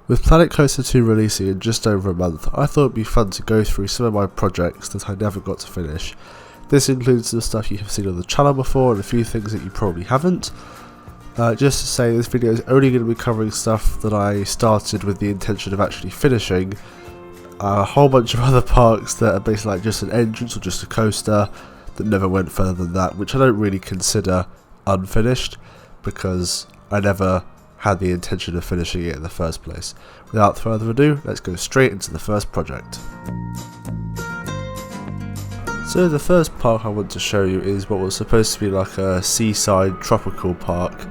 With Planet Coaster 2 releasing in just over a month, I thought it would be fun to go through some of my projects that I never got to finish. This includes some stuff you have seen on the channel before and a few things that you probably haven't. Just to say, this video is only going to be covering stuff that I started with the intention of actually finishing. A whole bunch of other parks that are basically like just an entrance or just a coaster that never went further than that, which I don't really consider unfinished because I never had the intention of finishing it in the first place. Without further ado, let's go straight into the first project. So the first park I want to show you is what was supposed to be like a seaside tropical park.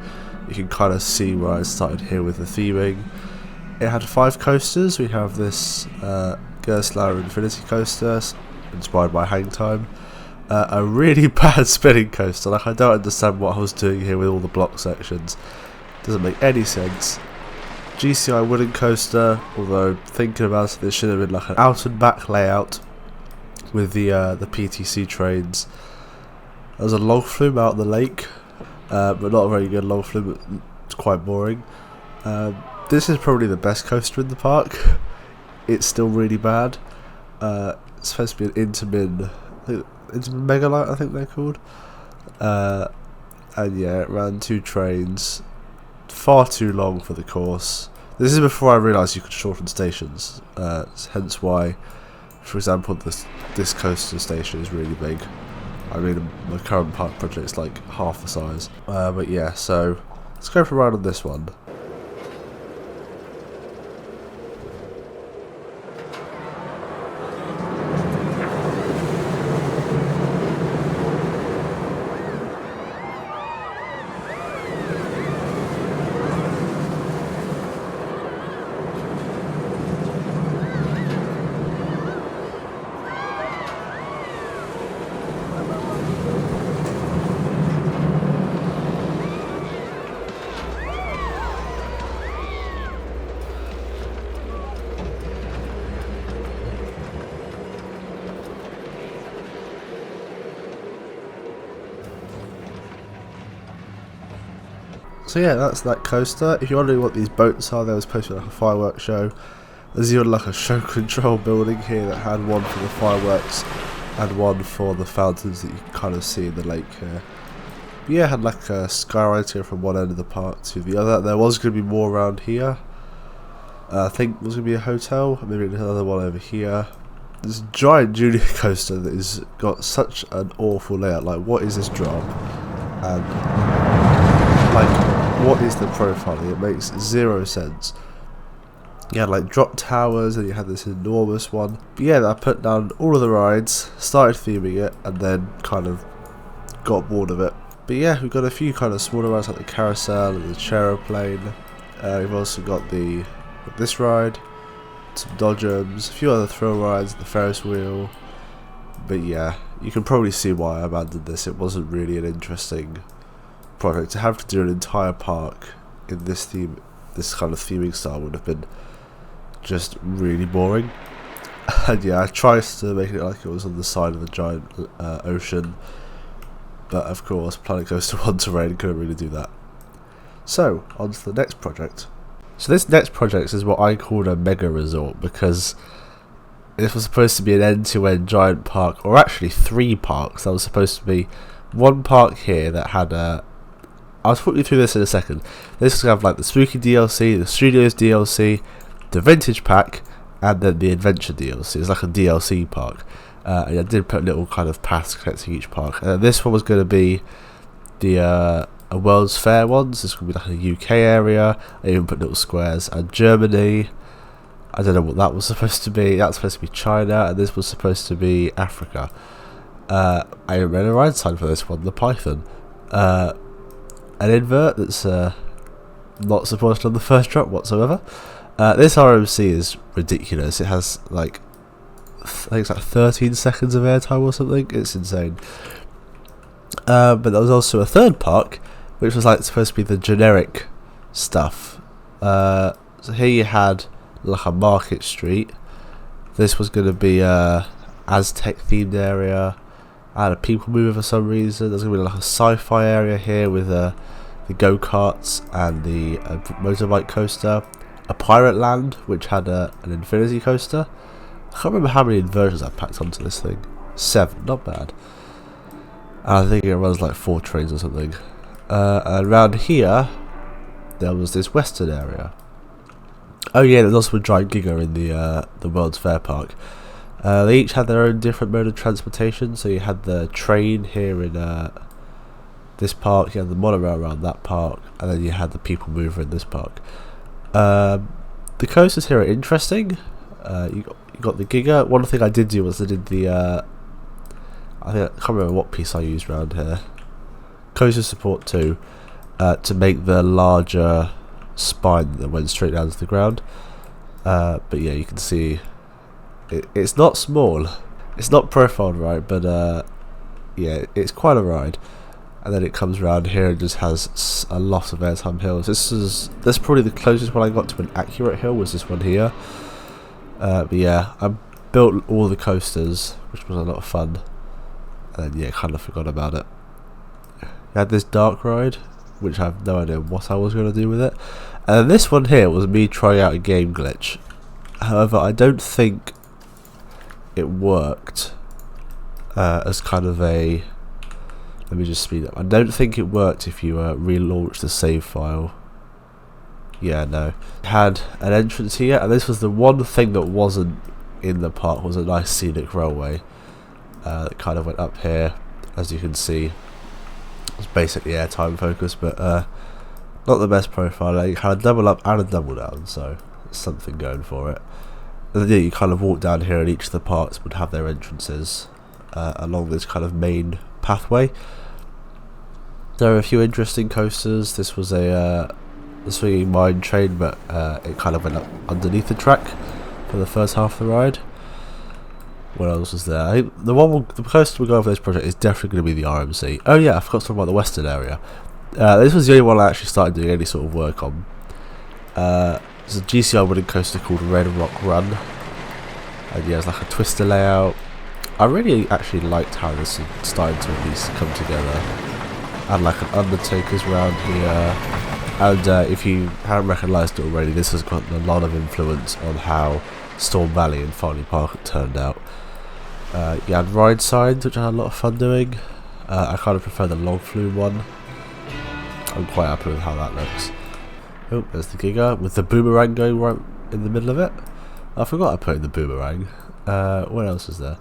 You can kind of see where I started here with the theming. It had 5 coasters. We have this Gerstlauer Infinity Coaster, inspired by Hang Time. A really bad spinning coaster, like I don't understand what I was doing here with all the block sections. Doesn't make any sense. GCI wooden coaster, although thinking about it, this should have been like an out and back layout with the PTC trains. There was a log flume out in the lake, but not a very good log flume. It's quite boring. This is probably the best coaster in the park. It's still really bad. It's supposed to be an Intamin Megalite, I think they're called. And yeah, it ran 2 trains. Far too long for the course. This is before I realised you could shorten stations, hence why, for example, this coaster station is really big. I mean, my current park project is like half the size. But yeah, so let's go for a ride on this one. So yeah, that's that coaster. If you're wondering what these boats are, they were supposed to be like a fireworks show. There's even like a show control building here that had one for the fireworks and one for the fountains that you can kind of see in the lake here. But yeah, had like a sky ride here from one end of the park to the other. There was going to be more around here. I think there was going to be a hotel, maybe another one over here. This giant junior coaster that has got such an awful layout. Like, what is this drop? And like, what is the profiling? It makes 0 sense. You had like drop towers and you had this enormous one. But yeah, I put down all of the rides, started theming it, and then kind of got bored of it. But yeah, we've got a few kind of smaller rides like the carousel and the chairplane. We've also got this ride, some dodgems, a few other thrill rides, the Ferris wheel. But yeah, you can probably see why I abandoned this. It wasn't really an interesting project. To have to do an entire park in this theme, this kind of theming style, would have been just really boring. And yeah, I tried to make it like it was on the side of a giant ocean, but of course Planet Coaster 1 terrain couldn't really do that. So on to the next project. So this next project is what I called a mega resort, because this was supposed to be an end-to-end giant park, or actually 3 parks. There was supposed to be one park here that had a I'll talk you through this in a second. This is going to have like the Spooky DLC, the Studios DLC, the Vintage Pack, and then the Adventure DLC. It's like a DLC park. And I did put little kind of paths connecting each park. This one was going to be the a World's Fair ones. This would be like a UK area. I even put little squares. And Germany, I don't know what that was supposed to be. That's supposed to be China, and this was supposed to be Africa. I remember a ride sign for this one, the Python. An invert that's not supported on the first drop whatsoever. This RMC is ridiculous. It has like, I think it's like 13 seconds of airtime or something. It's insane. But there was also a third park, which was like supposed to be the generic stuff. So here you had like a market street. This was going to be a Aztec themed area. I had a people mover for some reason. There's going to be like a sci-fi area here with the go-karts and the motorbike coaster. a Pirate Land, which had an Infinity Coaster. I can't remember how many inversions I packed onto this thing. 7, not bad. And I think it runs like 4 trains or something. And around here, there was this western area. Oh yeah, there's also a giant Giga in the World's Fair Park. They each had their own different mode of transportation. So you had the train here in this park, you had the monorail around that park, and then you had the people mover in this park. The coasters here are interesting. You got the Giga. One thing I did do was I did the I can't remember what piece I used around here. Coaster Support 2 to make the larger spine that went straight down to the ground. But yeah, you can see it's not small. It's not profiled right, but yeah, it's quite a ride. And then it comes around here and just has a lot of airtime hills. That's probably the closest one I got to an accurate hill was this one here. But yeah, I built all the coasters, which was a lot of fun. And then yeah, kind of forgot about it. I had this dark ride, which I have no idea what I was going to do with it. And this one here was me trying out a game glitch. However, I don't think it worked as kind of a... Let me just speed up. I don't think it worked if you relaunch the save file. Yeah, no. It had an entrance here, and this was the one thing that wasn't in the park, was a nice scenic railway that kind of went up here, as you can see. It's basically airtime focus, but not the best profile. It had a double up and a double down, so there's something going for it. And then yeah, you kind of walk down here, and each of the parks would have their entrances along this kind of main pathway. There are a few interesting coasters. This was a swinging mine train, but it kind of went up underneath the track for the first half of the ride. What else was there? I think the coaster we're going for this project is definitely going to be the RMC. Oh yeah, I forgot to talk about the western area. This was the only one I actually started doing any sort of work on. There's a GCI wooden coaster called Red Rock Run, and yeah, it's like a twister layout. I really actually liked how this is starting to at least come together. And like an Undertaker's round here, and if you haven't recognised it already, this has got a lot of influence on how Storm Valley and Farley Park turned out. You had ride signs, which I had a lot of fun doing. I kind of prefer the log flume one. I'm quite happy with how that looks. Oh, there's the Giga with the boomerang going right in the middle of it. I forgot I put in the boomerang. What else is there?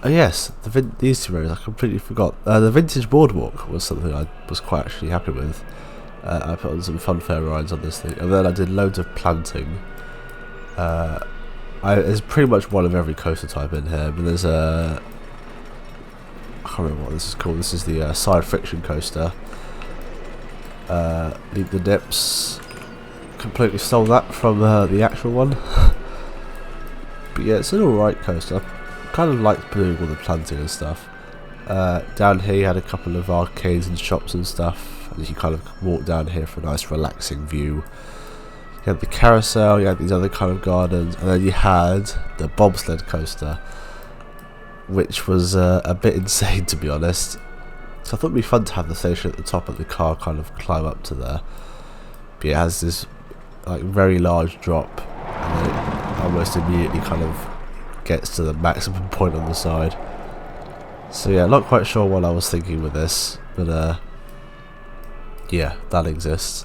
Oh yes, these two areas I completely forgot. The vintage boardwalk was something I was quite actually happy with. I put on some funfair rides on this thing, and then I did loads of planting. There's pretty much one of every coaster type in here, but there's a... I can't remember what this is called. This is the side friction coaster. Leap the Dips. Completely stole that from the actual one. But yeah, it's an alright coaster. Kind of liked doing all the planting and stuff. Down here you had a couple of arcades and shops and stuff, and you kind of walk down here for a nice relaxing view. You had the carousel, you had these other kind of gardens, and then you had the bobsled coaster, which was a bit insane to be honest. So I thought it'd be fun to have the station at the top and the car kind of climb up to there. But it has this like very large drop, and then it almost immediately kind of gets to the maximum point on the side. So yeah, not quite sure what I was thinking with this, but yeah, that exists.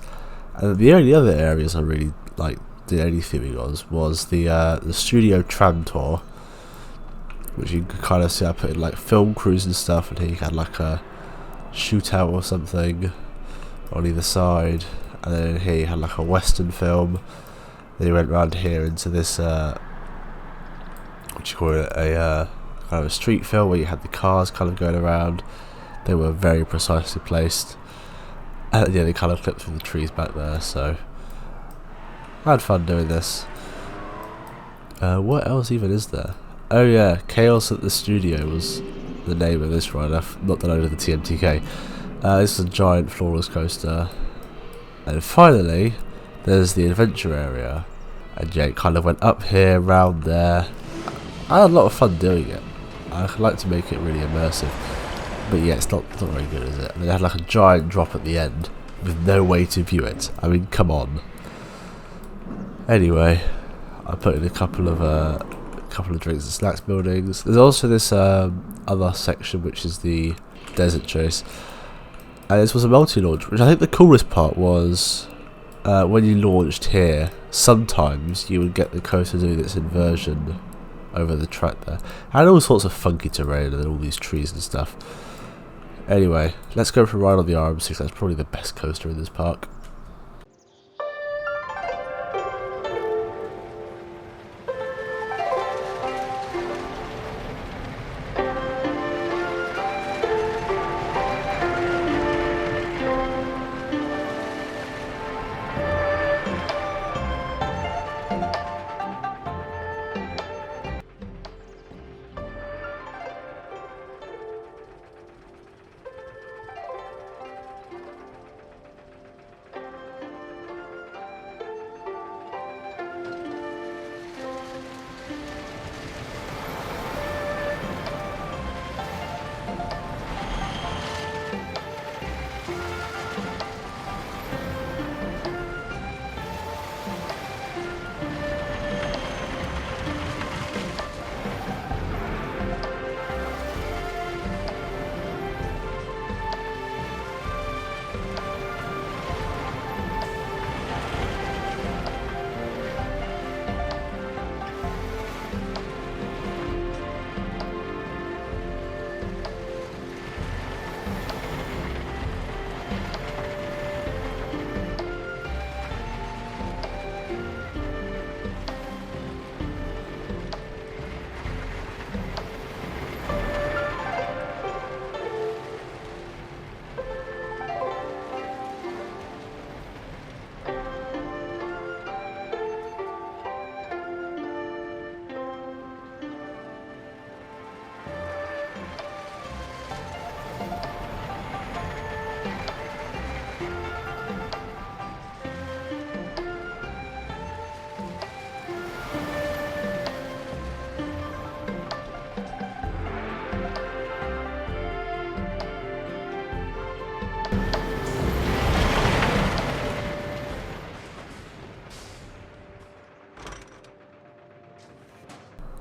And the only other areas I really like did any theming on was the studio tram tour, which you could kind of see I put in like film crews and stuff, and here you had like a shootout or something on either side, and then here you had like a western film. Then you went around here into this what you call it, a kind of a street film where you had the cars kind of going around. They were very precisely placed, and yeah, they kind of clipped through the trees back there. So I had fun doing this. What else even is there? Oh yeah, Chaos at the Studio was the name of this ride. I've not downloaded the TMTK. This is a giant floorless coaster, and finally there's the adventure area, and yeah, it kind of went up here, round there. I had a lot of fun doing it. I like to make it really immersive, but yeah, it's not very good, is it? And it had like a giant drop at the end with no way to view it. I mean, come on. Anyway, I put in a couple of drinks and snacks buildings. There's also this other section which is the desert chase, and this was a multi-launch, which I think the coolest part was when you launched here. Sometimes you would get the coaster do this inversion over the track there, and all sorts of funky terrain and all these trees and stuff. Anyway, let's go for a ride on the RM6. That's probably the best coaster in this park.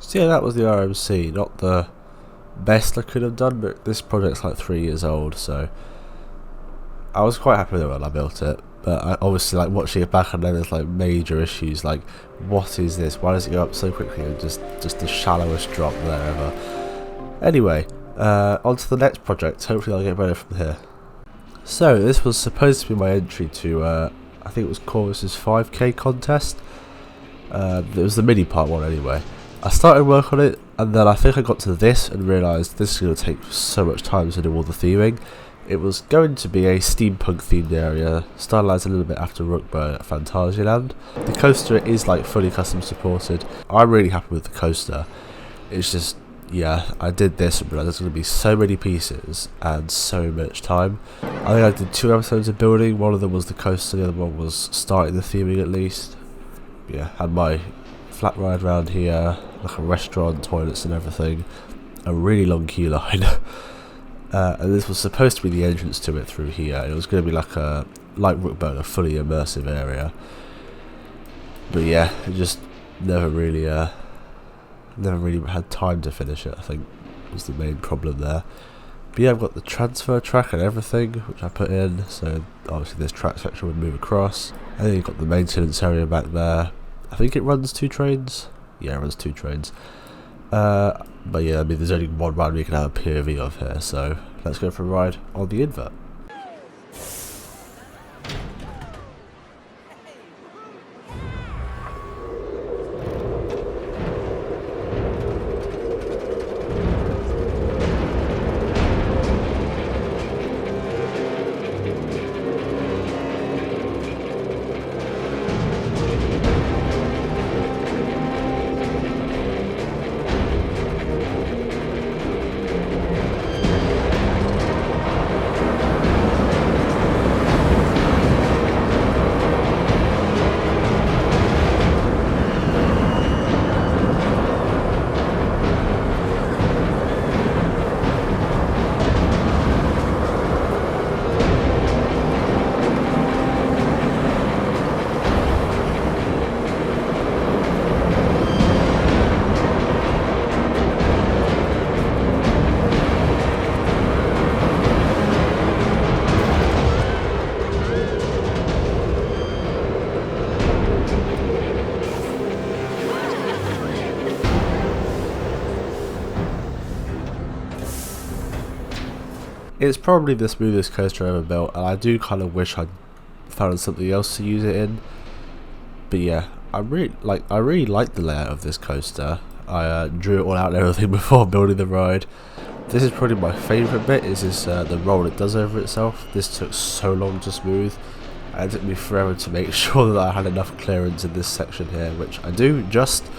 So yeah, that was the RMC. Not the best I could have done, but this project's like 3 years old, so I was quite happy with it when I built it. But I obviously, like, watching it back, and then there's like major issues, like what is this? Why does it go up so quickly? And just the shallowest drop there ever. Anyway, on to the next project. Hopefully I'll get better from here. So this was supposed to be my entry to I think it was Corvus's 5k contest. It was the mini part one anyway. I started work on it, and then I think I got to this and realised this is going to take so much time to do all the theming. It was going to be a steampunk themed area, stylised a little bit after Rookburn at Phantasialand. The coaster is like fully custom supported. I'm really happy with the coaster. It's just, yeah, I did this and realised there's going to be so many pieces and so much time. I think I did 2 episodes of building. One of them was the coaster, the other one was starting the theming at least. Yeah, had my flat ride around here, like a restaurant, toilets and everything. A really long queue line. And this was supposed to be the entrance to it through here. It was going to be like Rookburn, a fully immersive area. But yeah, it just never really had time to finish it, I think was the main problem there. But yeah, I've got the transfer track and everything, which I put in, so obviously this track section would move across. And then you've got the maintenance area back there. I think it runs 2 trains. Yeah, it runs 2 trains. But yeah, I mean, there's only one ride we can have a POV of here, so let's go for a ride on the invert. It's probably the smoothest coaster I've ever built, and I do kind of wish I'd found something else to use it in. But yeah, I really like the layout of this coaster. I drew it all out and everything before building the ride. This is probably my favourite bit, is this the roll it does over itself. This took so long to smooth, and it took me forever to make sure that I had enough clearance in this section here, which I do just.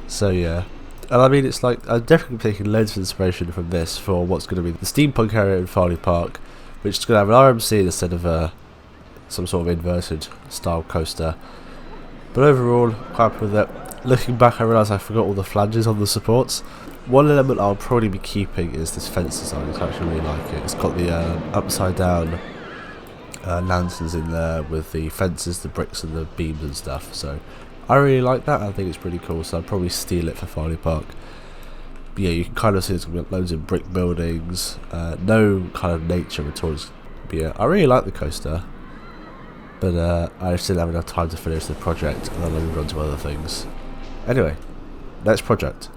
So yeah, and I mean, it's like I'm definitely taking loads of inspiration from this for what's going to be the steampunk area in Farley Park, which is going to have an RMC instead of some sort of inverted style coaster. But overall, quite happy with it. Looking back, I realised I forgot all the flanges on the supports. One element I'll probably be keeping is this fence design. I actually really like it. It's got the upside down lanterns in there with the fences, the bricks and the beams and stuff. So I really like that. I think it's pretty cool. So I'll probably steal it for Farley Park. But yeah, you can kind of see there's going to be loads of brick buildings. No kind of nature at all. But yeah, I really like the coaster. But I just didn't have enough time to finish the project, and then I moved on to other things. Anyway, next project.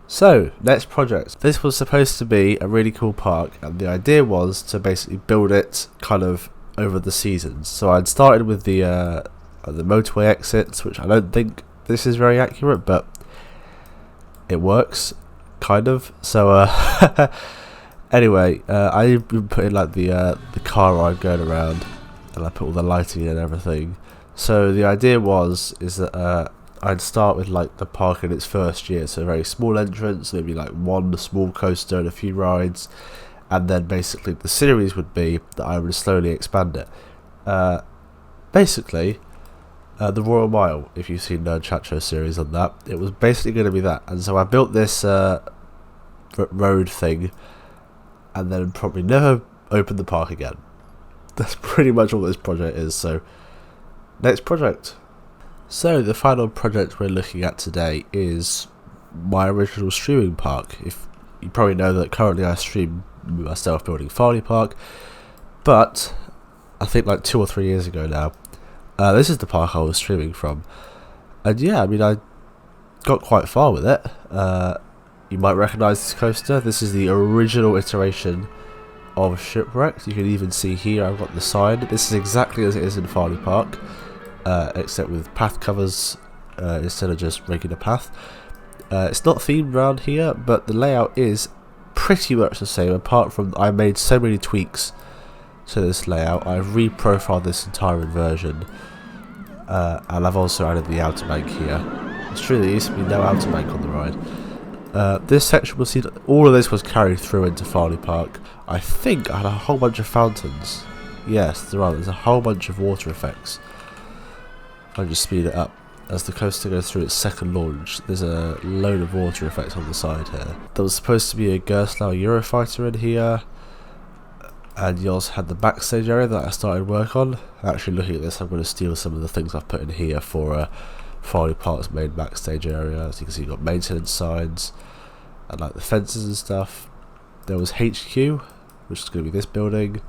So, next project. This was supposed to be a really cool park, and the idea was to basically build it kind of over the seasons. So I'd started with the motorway exits, which I don't think this is very accurate, but it works, kind of. So, anyway, I put in like the car ride going around, and I put all the lighting in and everything. So the idea is that I'd start with like the park in its first year, so a very small entrance, maybe like one small coaster and a few rides, and then basically the series would be that I would slowly expand it. Basically, the Royal Mile, if you've seen Nerd Chat Show series on that, it was basically going to be that. And so I built this road thing, and then probably never opened the park again. That's pretty much all this project is. So, next project. So the final project we're looking at today is my original streaming park. If you probably know that currently I stream myself building Farley Park, but I think like 2 or 3 years ago now, this is the park I was streaming from. And yeah, I mean, I got quite far with it. You might recognise this coaster. This is the original iteration of Shipwrecked. You can even see here I've got the sign. This is exactly as it is in Farley Park. Except with path covers instead of just regular path. It's not themed around here, but the layout is pretty much the same, apart from I made so many tweaks to this layout. I've reprofiled this entire inversion, and I've also added the outer bank here. It's true there used to be no outer bank on the ride. This section will see that all of this was carried through into Farley Park. I think I had a whole bunch of fountains. Yes, there's a whole bunch of water effects. I'll just speed it up. As the coaster goes through its second launch, there's a load of water effects on the side here. There was supposed to be a Gerstlauer Eurofighter in here, and you also had the backstage area that I started work on. Actually, looking at this, I'm going to steal some of the things I've put in here for Farley Park's main backstage area. As you can see, you've got maintenance signs, and like the fences and stuff. There was HQ, which is going to be this building,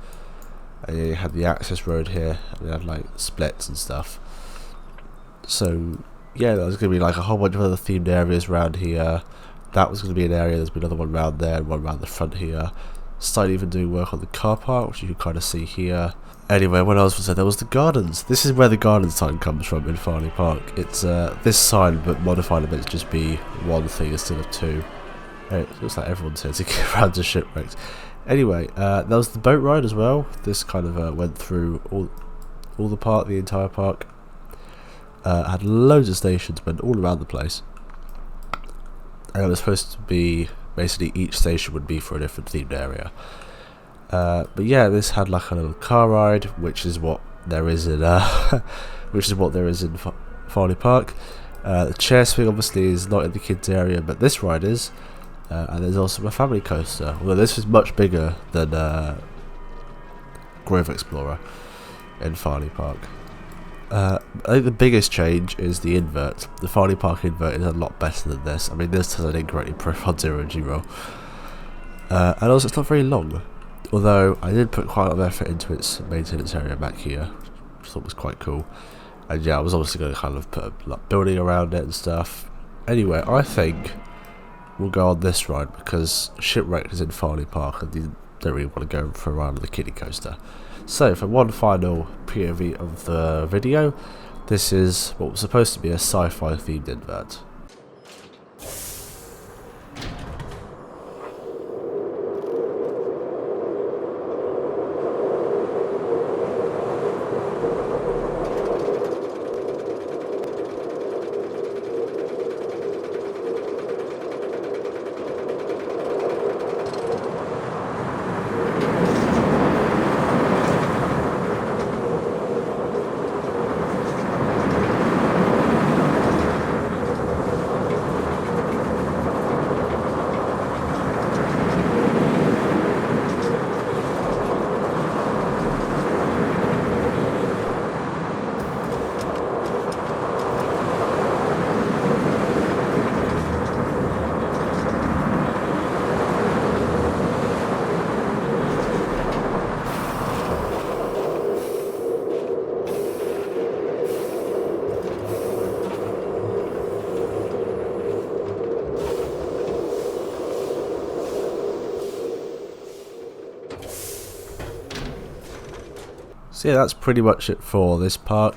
and you had the access road here, and you had like splits and stuff. So yeah, there's going to be like a whole bunch of other themed areas around here. That was going to be an area. There's been another one around there and one around the front here. Started even doing work on the car park, which you can kind of see here. Anyway, what else was there? There was the gardens. This is where the garden sign comes from in Farley Park. It's this sign, but modified a bit to just be one thing instead of two. It looks like everyone's here to get around to Shipwrecked. Anyway, there was the boat ride as well. This kind of went through all the entire park. Had loads of stations, went all around the place, and it was supposed to be basically each station would be for a different themed area. But yeah, this had like a little car ride, which is what there is in Farley Park. The chair swing obviously is not in the kids area, but this ride is, and there's also a family coaster. Although this is much bigger than Grove Explorer in Farley Park. I think the biggest change is the invert. The Farley Park invert is a lot better than this. I mean, this has an incorrectly profiled 0G roll. And also it's not very long. Although I did put quite a lot of effort into its maintenance area back here, which I thought was quite cool. And yeah, I was obviously going to kind of put a like, building around it and stuff. Anyway, I think we'll go on this ride because Shipwrecked is in Farley Park and the don't really want to go for a ride on the kiddie coaster. So for one final POV of the video, this is what was supposed to be a sci-fi themed invert. So yeah, that's pretty much it for this park.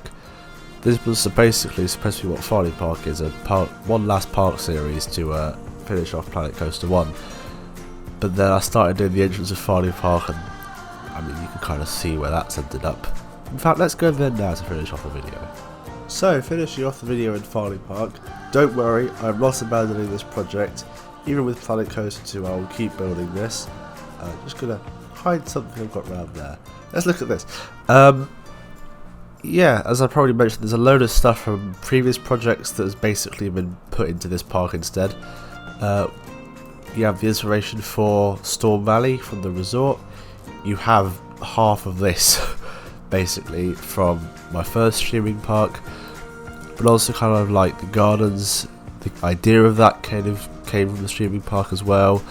This was basically supposed to be what Farleigh Park is, one last park series to finish off Planet Coaster 1. But then I started doing the entrance of Farleigh Park, and I mean, you can kind of see where that's ended up. In fact, let's go there now to finish off the video. So, finishing off the video in Farleigh Park, don't worry, I'm not abandoning this project. Even with Planet Coaster 2, I will keep building this. Just gonna hide something I've got around there. Let's look at this. Yeah, as I probably mentioned, there's a load of stuff from previous projects that has basically been put into this park instead. You have the inspiration for Storm Valley from the resort. You have half of this basically from my first streaming park, but also kind of like the gardens. The idea of that kind of came from the streaming park as well.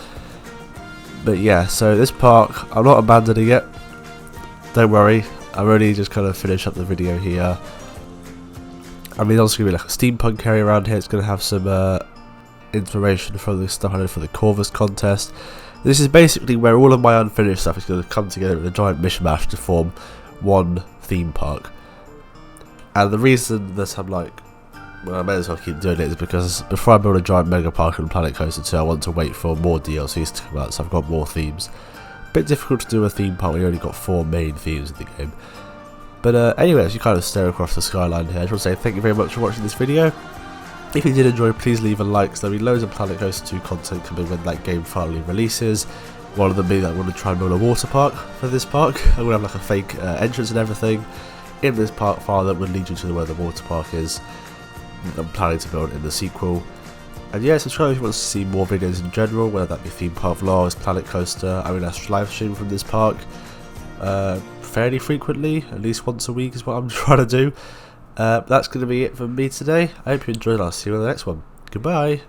But yeah, so this park, I'm not abandoning it. Don't worry, I'm only just kind of finish up the video here. I mean, there's going to be like a steampunk area around here. It's going to have some inspiration from the stuff I did for the Corvus contest. This is basically where all of my unfinished stuff is going to come together in a giant mishmash to form one theme park. And the reason that I'm like, well, I may as well keep doing it is because before I build a giant mega park on Planet Coaster 2, I want to wait for more DLCs to come out, so I've got more themes. Bit difficult to do a theme park when you only got 4 main themes in the game. But anyway, as you kind of stare across the skyline here, I just want to say thank you very much for watching this video. If you did enjoy, please leave a like, so there'll be loads of Planet Coaster 2 content coming when that game finally releases. One of them being that I want to try and build a water park for this park. I'm going to have like a fake entrance and everything in this park file that would lead you to where the water park is. I'm planning to build in the sequel. And yeah, subscribe if you want to see more videos in general, whether that be theme park vlogs, Planet Coaster. I mean, I live stream from this park fairly frequently, at least once a week is what I'm trying to do. That's going to be it from me today. I hope you enjoyed, I'll see you in the next one. Goodbye.